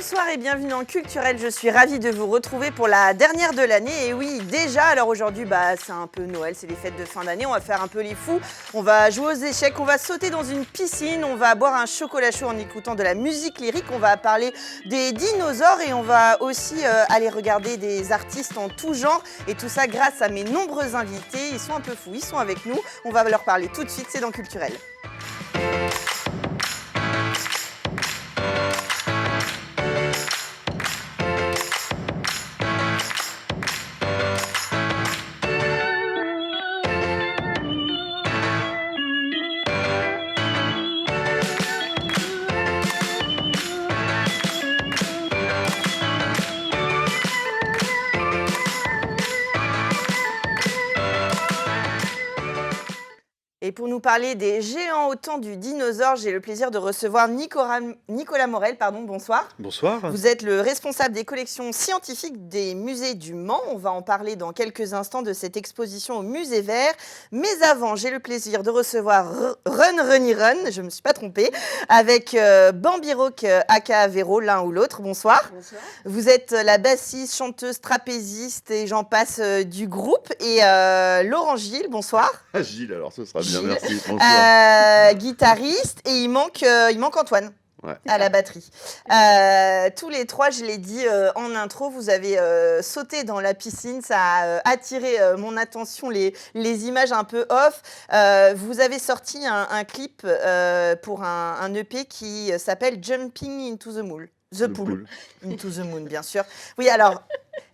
Bonsoir et bienvenue dans Culturel, je suis ravie de vous retrouver pour la dernière de l'année. Et oui, déjà, alors aujourd'hui, c'est un peu Noël, c'est les fêtes de fin d'année, on va faire un peu les fous, on va jouer aux échecs, on va sauter dans une piscine, on va boire un chocolat chaud en écoutant de la musique lyrique, on va parler des dinosaures et on va aussi aller regarder des artistes en tout genre. Et tout ça grâce à mes nombreux invités, ils sont un peu fous, ils sont avec nous, on va leur parler tout de suite, c'est dans Culturel. Et pour nous parler des géants au temps du dinosaure, j'ai le plaisir de recevoir Nicolas Morel. Bonsoir. Bonsoir. Vous êtes le responsable des collections scientifiques des musées du Mans. On va en parler dans quelques instants de cette exposition au Musée Vert. Mais avant, j'ai le plaisir de recevoir Run Runny Run, je ne me suis pas trompée, avec Bambi Rock aka Véro, l'un ou l'autre. Bonsoir. Bonsoir. Vous êtes la bassiste, chanteuse, trapéziste et j'en passe du groupe. Et Laurent Gilles, bonsoir. Ah, Gilles, alors ce sera bien, Gilles. merci. Bonsoir. Guitariste et il manque Antoine. Ouais. À la batterie. Tous les trois, je l'ai dit en intro, vous avez sauté dans la piscine, ça a attiré mon attention, les images un peu off. Vous avez sorti un clip pour un EP qui s'appelle Jumping into the Moon. The Pool. Into the Moon, bien sûr. Oui, alors,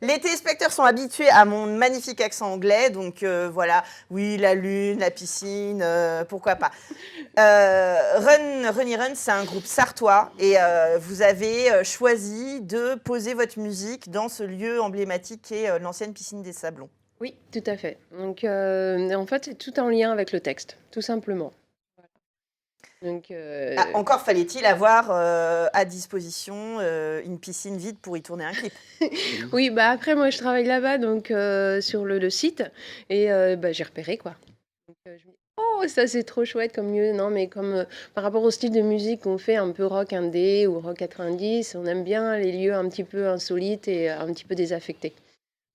les téléspectateurs sont habitués à mon magnifique accent anglais, donc voilà, oui, la lune, la piscine, pourquoi pas. Run Runny Run, c'est un groupe sartois et vous avez choisi de poser votre musique dans ce lieu emblématique qu'est l'ancienne piscine des Sablons. Oui, tout à fait. Donc, en fait, c'est tout en lien avec le texte, tout simplement. Donc, encore fallait-il avoir à disposition une piscine vide pour y tourner un clip. Oui, après, moi, je travaille là-bas, donc sur le site, et j'ai repéré, quoi. Donc, je me dis, oh, ça, c'est trop chouette comme lieu. Non, mais comme par rapport au style de musique qu'on fait, un peu rock indé ou rock 90, on aime bien les lieux un petit peu insolites et un petit peu désaffectés.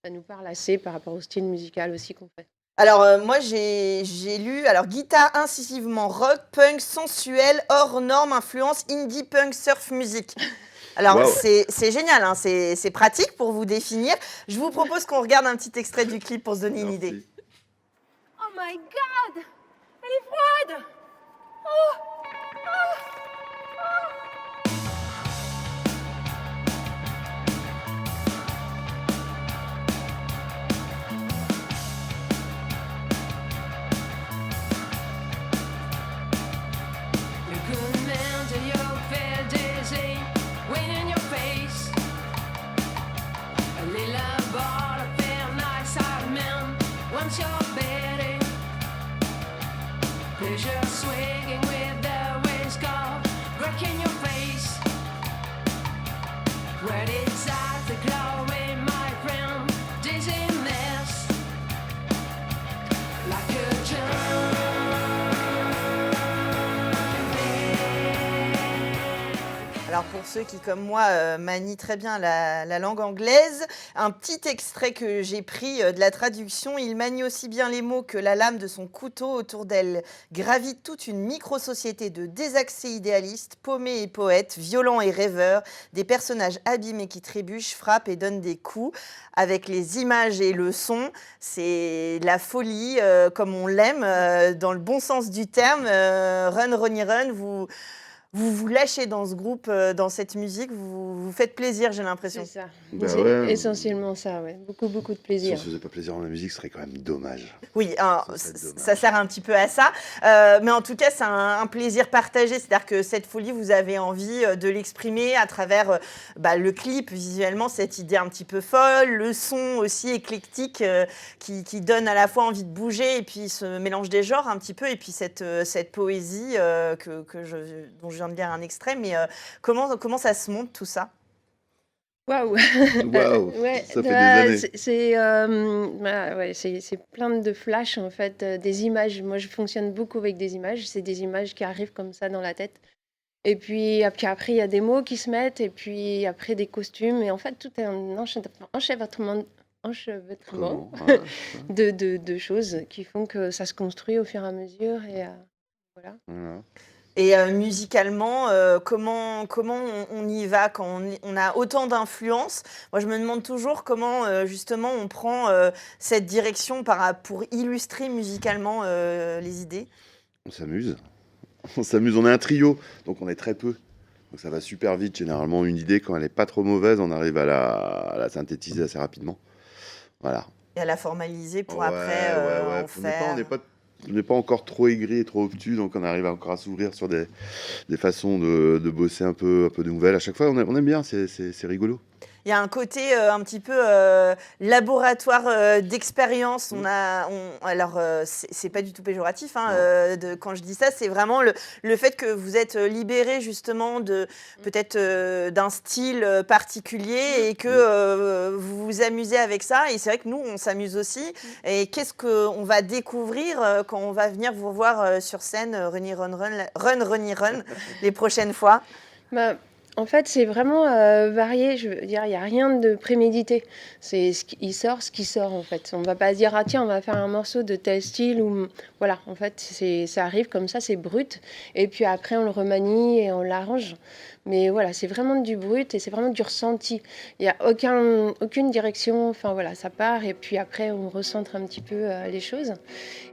Ça nous parle assez par rapport au style musical aussi qu'on fait. Alors, moi, j'ai lu guitare incisivement rock, punk, sensuel, hors norme, influence indie, punk, surf, musique. Alors, Wow. c'est génial, hein, c'est pratique pour vous définir. Je vous propose qu'on regarde un petit extrait du clip pour se donner une idée. Oh my god! Elle est froide! Oh! Alors pour ceux qui, comme moi, manient très bien la langue anglaise, un petit extrait que j'ai pris de la traduction. Il manie aussi bien les mots que la lame de son couteau. Autour d'elle gravite toute une micro-société de désaxés idéalistes, paumés et poètes, violents et rêveurs, des personnages abîmés qui trébuchent, frappent et donnent des coups. Avec les images et le son, c'est la folie, comme on l'aime, dans le bon sens du terme. Run, Runny Run, vous lâchez dans ce groupe, dans cette musique, vous faites plaisir, j'ai l'impression. C'est ça. Bah C'est ouais. essentiellement ça, ouais. Beaucoup de Si plaisir. on se faisait pas plaisir dans la musique, ce serait quand même dommage. Oui, Ça serait dommage. ça sert un petit peu à ça. Mais en tout cas, c'est un plaisir partagé. C'est-à-dire que cette folie, vous avez envie de l'exprimer à travers le clip, visuellement, cette idée un petit peu folle, le son aussi éclectique qui donne à la fois envie de bouger et puis ce mélange des genres un petit peu, et puis cette poésie dont je viens de lire un extrait. Mais comment ça se monte tout ça ? Waouh! Waouh, Ouais, ça fait des années. c'est plein de flashs, en fait, des images. Moi, je fonctionne beaucoup avec des images. C'est des images qui arrivent comme ça dans la tête Et puis après, il y a des mots qui se mettent, et puis après des costumes. Et en fait, tout est un enchevêtrement Comment? Ouais, c'est ça. de choses qui font que ça se construit au fur et à mesure. Et voilà. Voilà. Et musicalement, comment on y va quand on a autant d'influences? Moi, je me demande toujours comment, justement, on prend, cette direction pour illustrer musicalement, les idées. On s'amuse. On s'amuse. On est un trio, donc on est très peu. Donc ça va super vite. Généralement, une idée, quand elle est pas trop mauvaise, on arrive à la synthétiser assez rapidement. Voilà. Et à la formaliser pour Ouais, après, ouais. en On n'est pas, on faire. n'est pas, on n'est pas encore trop aigri et trop obtus, donc on arrive encore à s'ouvrir sur des façons de bosser un peu nouvelles. À chaque fois, on aime bien, c'est rigolo. Il y a un côté, un petit peu, laboratoire, d'expérience. Alors, c'est pas du tout péjoratif, hein, quand je dis ça, c'est vraiment le fait que vous êtes, libérés justement peut-être, d'un style, particulier et que, vous vous amusez avec ça et c'est vrai que nous, on s'amuse aussi et qu'est-ce qu'on va découvrir, quand on va venir vous voir, sur scène, Runny Run Runny Run les prochaines fois? Bah, en fait, c'est vraiment varié. Je veux dire, il n'y a rien de prémédité. C'est il sort ce qui sort, en fait. On va pas se dire, ah tiens, on va faire un morceau de tel style. Voilà, en fait, ça arrive comme ça, c'est brut. Et puis après, on le remanie et on l'arrange. Mais voilà, c'est vraiment du brut et c'est vraiment du ressenti. Il n'y a aucune direction. Enfin voilà, ça part et puis après, on recentre un petit peu les choses.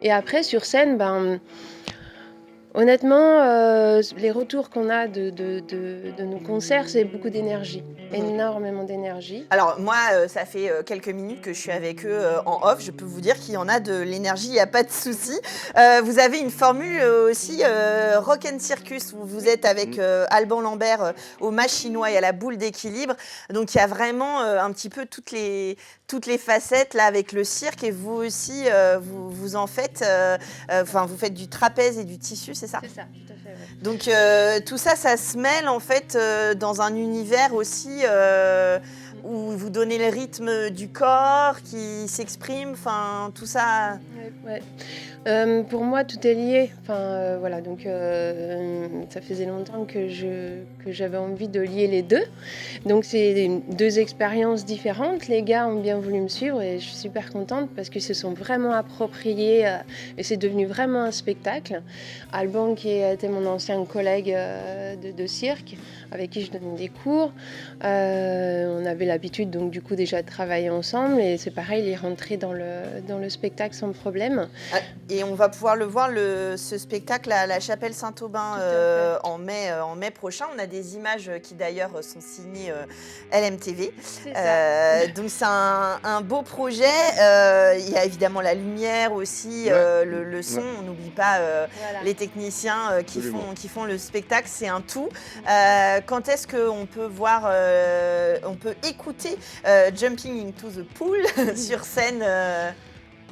Et après, sur scène, ben. Honnêtement, les retours qu'on a de nos concerts, c'est beaucoup d'énergie, énormément d'énergie. Alors moi, ça fait, quelques minutes que je suis avec eux, en off. Je peux vous dire qu'il y en a de l'énergie, il y a pas de souci. Vous avez une formule, aussi, rock and circus où vous êtes avec, Alban Lambert, au machinois et à la boule d'équilibre. Donc il y a vraiment, un petit peu toutes les facettes là avec le cirque et vous aussi, vous en faites, enfin vous faites du trapèze et du tissu, c'est ça? C'est ça, tout à fait, ouais. Donc tout ça, ça se mêle en fait dans un univers aussi où vous donnez le rythme du corps qui s'exprime, enfin tout ça. Ouais. Pour moi, tout est lié. Enfin, voilà, donc ça faisait longtemps que j'avais envie de lier les deux. Donc c'est deux expériences différentes. Les gars ont bien voulu me suivre et je suis super contente parce qu'ils se sont vraiment appropriés et c'est devenu vraiment un spectacle. Alban, qui était mon ancien collègue de cirque, avec qui je donnais des cours, on avait l'habitude donc du coup déjà de travailler ensemble et c'est pareil, il est rentré dans le spectacle sans problème. Et on va pouvoir le voir, ce spectacle à la Chapelle Saint-Aubin en mai prochain. On a des images qui d'ailleurs sont signées LMTV. C'est ça. Donc c'est un beau projet. Il y a évidemment la lumière aussi, le son. On n'oublie pas Voilà. les techniciens Absolument. qui font le spectacle. C'est un tout. Quand est-ce qu'on peut voir, on peut écouter Jumping into the Pool sur scène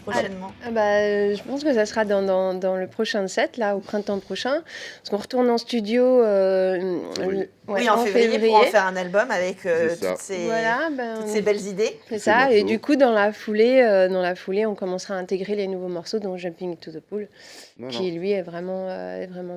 prochainement? Je pense que ça sera dans le prochain set, là, au printemps prochain. Parce qu'on retourne en studio Oui, en février pour en faire un album avec C'est ça. toutes ces belles idées. C'est Ces ça. Et morceaux. du coup, dans la foulée, on commencera à intégrer les nouveaux morceaux, dont Jumping to the Pool, qui lui est vraiment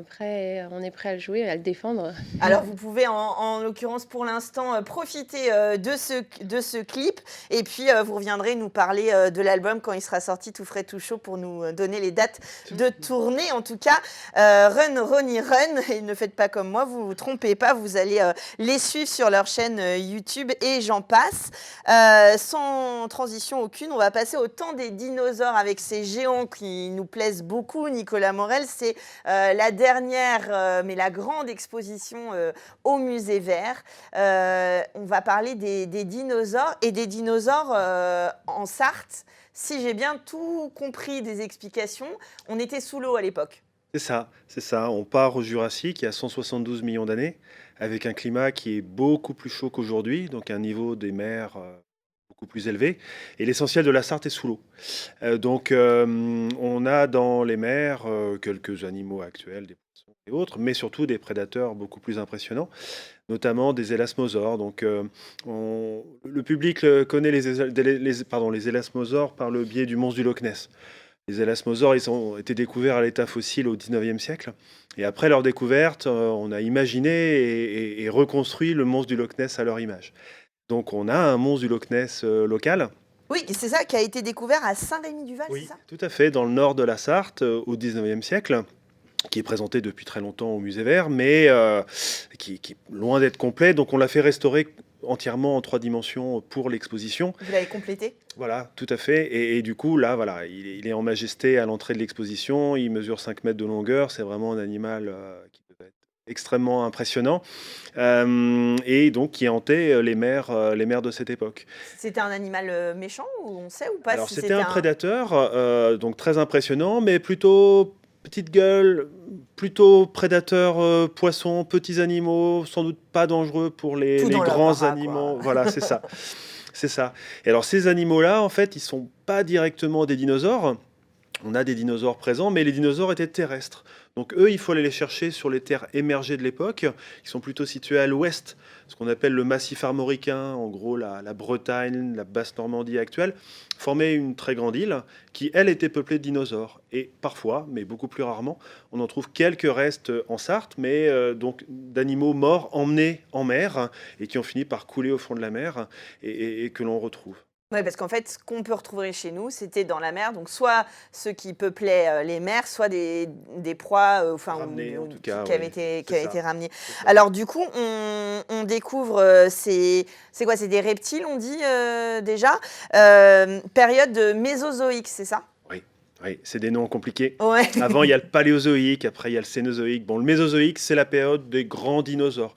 prêt. Et on est prêt à le jouer, à le défendre. Alors vous pouvez en l'occurrence pour l'instant profiter de ce clip et puis vous reviendrez nous parler de l'album quand il sera sorti tout frais tout chaud pour nous donner les dates de tournée. En tout cas, Run Ronny Run, et ne faites pas comme moi, vous trompez pas, vous allez les suivre sur leur chaîne YouTube et j'en passe. Sans transition aucune, on va passer au temps des dinosaures avec ces géants qui nous plaisent beaucoup. Nicolas Morel, c'est la dernière, mais la grande exposition au Musée Vert. On va parler des dinosaures et des dinosaures en Sarthe. Si j'ai bien tout compris des explications, on était sous l'eau à l'époque. C'est ça. On part au Jurassique il y a 172 millions d'années, avec un climat qui est beaucoup plus chaud qu'aujourd'hui, donc un niveau des mers beaucoup plus élevé. Et l'essentiel de la Sarthe est sous l'eau. On a dans les mers quelques animaux actuels, des poissons et autres, mais surtout des prédateurs beaucoup plus impressionnants, notamment des élasmosaures. Le public connaît les élasmosaures par le biais du monstre du Loch Ness. Les élasmosaures, ils ont été découverts à l'état fossile au 19e siècle. Et après leur découverte, on a imaginé et reconstruit le monstre du Loch Ness à leur image. Donc on a un monstre du Loch Ness local. Oui, c'est ça qui a été découvert à Saint-Rémy-du-Val, c'est ça? Tout à fait, dans le nord de la Sarthe, au 19e siècle, qui est présenté depuis très longtemps au musée Vert, mais qui est loin d'être complet. Donc on l'a fait restaurer entièrement en 3 dimensions pour l'exposition. Vous l'avez complété? Voilà, tout à fait. Et du coup, là, voilà, il est en majesté à l'entrée de l'exposition. Il mesure 5 mètres de longueur. C'est vraiment un animal qui peut être extrêmement impressionnant et donc qui hantait les mers de cette époque. C'était un animal méchant, ou on sait ou pas Alors, si c'était un prédateur, donc très impressionnant, mais plutôt petite gueule, plutôt prédateur poisson, petits animaux, sans doute pas dangereux pour les Tout dans grands l'apparat, animaux. quoi. Voilà, c'est ça. C'est ça. Et alors, ces animaux-là, en fait, ils sont pas directement des dinosaures. On a des dinosaures présents, mais les dinosaures étaient terrestres. Donc eux, il faut aller les chercher sur les terres émergées de l'époque, qui sont plutôt situées à l'ouest, ce qu'on appelle le massif armoricain, en gros la Bretagne, la Basse-Normandie actuelle, formait une très grande île qui, elle, était peuplée de dinosaures. Et parfois, mais beaucoup plus rarement, on en trouve quelques restes en Sarthe, mais donc d'animaux morts emmenés en mer et qui ont fini par couler au fond de la mer et que l'on retrouve. Oui, parce qu'en fait, ce qu'on peut retrouver chez nous, c'était dans la mer. Donc, soit ceux qui peuplaient les mers, soit des proies Ramenés, en tout cas, qui avaient oui, été, qui c'est avaient ça. été ramenés. C'est ça. Alors, du coup, on découvre, c'est quoi? C'est des reptiles, on dit déjà. Période de Mésozoïque, c'est ça? Oui, c'est des noms compliqués. Ouais. Avant, il y a le Paléozoïque, après, il y a le Cénozoïque. Bon, le Mésozoïque, c'est la période des grands dinosaures.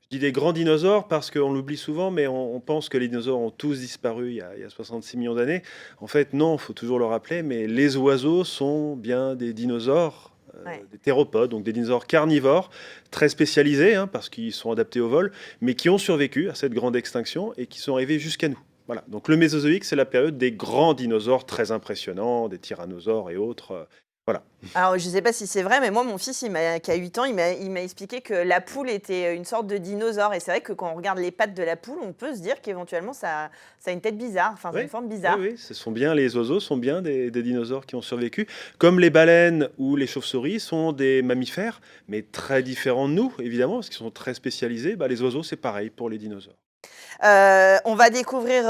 Je dis des grands dinosaures parce qu'on l'oublie souvent, mais on pense que les dinosaures ont tous disparu il y a 66 millions d'années. En fait, non, il faut toujours le rappeler, mais les oiseaux sont bien des dinosaures, Ouais. des théropodes, donc des dinosaures carnivores, très spécialisés, hein, parce qu'ils sont adaptés au vol, mais qui ont survécu à cette grande extinction et qui sont arrivés jusqu'à nous. Voilà. Donc le Mésozoïque, c'est la période des grands dinosaures très impressionnants, des tyrannosaures et autres. Voilà. Alors, je ne sais pas si c'est vrai, mais moi, mon fils, qui a 8 ans, il m'a expliqué que la poule était une sorte de dinosaure. Et c'est vrai que quand on regarde les pattes de la poule, on peut se dire qu'éventuellement, ça a une tête bizarre, enfin, Oui, une forme bizarre. oui, les oiseaux sont bien des dinosaures qui ont survécu. Comme les baleines ou les chauves-souris sont des mammifères, mais très différents de nous, évidemment, parce qu'ils sont très spécialisés. Bah, les oiseaux, c'est pareil pour les dinosaures. On va découvrir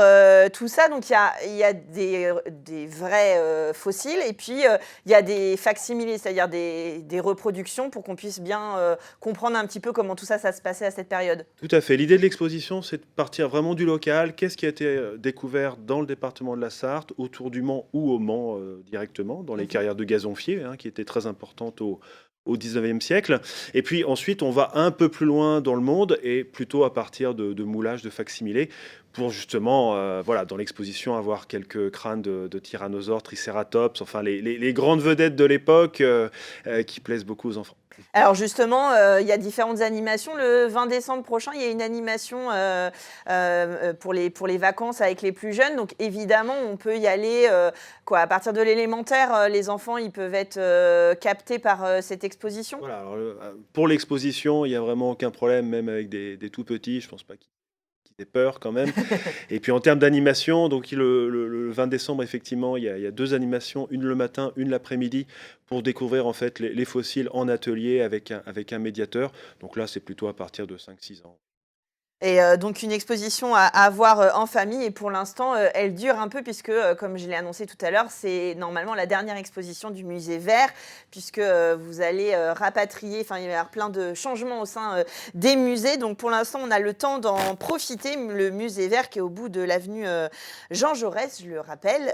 tout ça. Donc, il y a des vrais fossiles, et puis il y a des facsimilés, c'est-à-dire des reproductions, pour qu'on puisse bien comprendre un petit peu comment tout ça se passait à cette période. Tout à fait. L'idée de l'exposition, c'est de partir vraiment du local. Qu'est-ce qui a été découvert dans le département de la Sarthe, autour du Mans ou au Mans directement, dans les carrières de gazonfier, hein, qui étaient très importantes au 19e siècle. Et puis ensuite, on va un peu plus loin dans le monde et plutôt à partir de moulages, de facsimilés, pour justement, voilà, dans l'exposition, avoir quelques crânes de tyrannosaures, tricératops, enfin les grandes vedettes de l'époque qui plaisent beaucoup aux enfants. Alors justement, il y a différentes animations. Le 20 décembre prochain, il y a une animation pour les vacances avec les plus jeunes. Donc évidemment, on peut y aller à partir de l'élémentaire. Les enfants, ils peuvent être captés par cette exposition. Voilà, alors, pour l'exposition, il n'y a vraiment aucun problème, même avec des tout petits. Je pense pas qu'ils aient peur quand même. Et puis en termes d'animation, donc le 20 décembre, effectivement, il y a 2 animations, une le matin, une l'après-midi, pour découvrir en fait les fossiles en atelier avec un médiateur. Donc là, c'est plutôt à partir de 5-6 ans. Et donc une exposition à voir en famille, et pour l'instant, elle dure un peu puisque, comme je l'ai annoncé tout à l'heure, c'est normalement la dernière exposition du musée Vert, puisque vous allez rapatrier, enfin il va y avoir plein de changements au sein des musées. Donc pour l'instant, on a le temps d'en profiter. Le musée Vert qui est au bout de l'avenue Jean Jaurès, je le rappelle,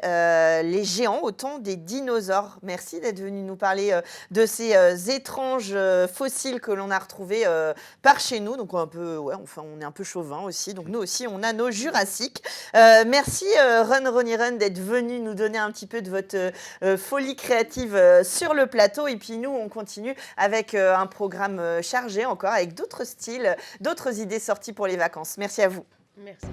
les géants au temps des dinosaures. Merci d'être venu nous parler de ces étranges fossiles que l'on a retrouvés par chez nous. Donc on est un peu chauvin aussi, donc nous aussi on a nos jurassiques. Merci Run Ronnie Run d'être venu nous donner un petit peu de votre folie créative sur le plateau, et puis nous on continue avec un programme chargé encore avec d'autres styles, d'autres idées sorties pour les vacances. Merci à vous. Merci.